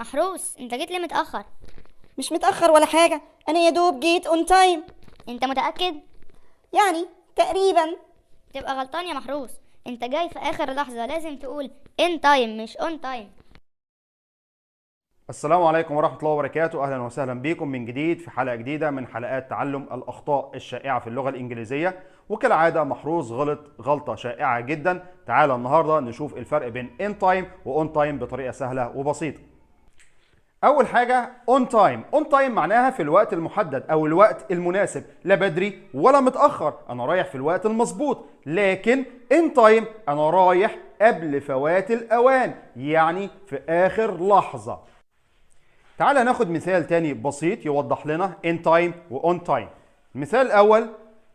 محروس، انت جيت ليه متأخر؟ مش متأخر ولا حاجة، أنا يا دوب جيت اون تايم. انت متأكد؟ يعني تقريبا. تبقى غلطان يا محروس، انت جاي في اخر لحظة، لازم تقول ان تايم مش اون تايم. السلام عليكم ورحمة الله وبركاته. أهلا وسهلا بكم من جديد في حلقة جديدة من حلقات تعلم الأخطاء الشائعة في اللغة الإنجليزية. وكالعادة محروس غلط غلطة شائعة جدا. تعال النهاردة نشوف الفرق بين in time و on time بطريقة سهلة وبسيطة. أول حاجة on time. on time معناها في الوقت المحدد أو الوقت المناسب، لا بدري ولا متأخر، أنا رايح في الوقت المظبوط. لكن in time أنا رايح قبل فوات الأوان، يعني في آخر لحظة. تعال ناخد مثال تاني بسيط يوضح لنا in time و on time. المثال الأول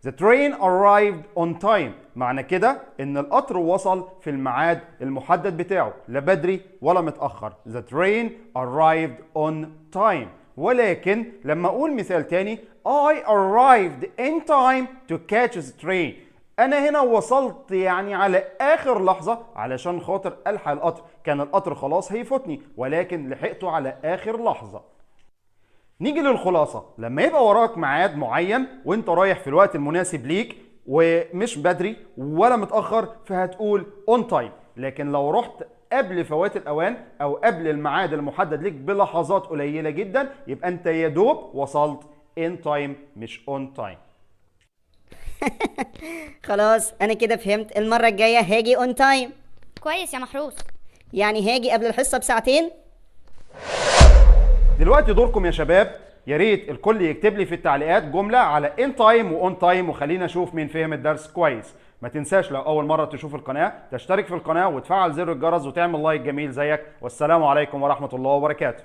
The train arrived on time. معنى كده إن القطر وصل في الميعاد المحدد بتاعه، لا بدري ولا متأخر. The train arrived on time. ولكن لما أقول مثال تاني I arrived in time to catch the train. أنا هنا وصلت يعني على آخر لحظة علشان خاطر ألحق القطر، كان القطر خلاص هيفوتني ولكن لحقته على آخر لحظة. نيجي للخلاصة، لما يبقى وراك ميعاد معين وانت رايح في الوقت المناسب ليك ومش بدري ولا متأخر فهتقول on time. لكن لو رحت قبل فوات الأوان أو قبل الميعاد المحدد ليك بلحظات قليلة جدا يبقى انت يا دوب وصلت in time مش on time. خلاص أنا كده فهمت، المرة الجاية هاجي اون تايم. كويس يا محروس. يعني هاجي قبل الحصة بساعتين. دلوقتي دوركم يا شباب، يا ريت الكل يكتب لي في التعليقات جملة على in time و on time وخلينا اشوف مين فهم الدرس كويس. ما تنساش لو أول مرة تشوف القناة تشترك في القناة وتفعل زر الجرس وتعمل لايك جميل زيك. والسلام عليكم ورحمة الله وبركاته.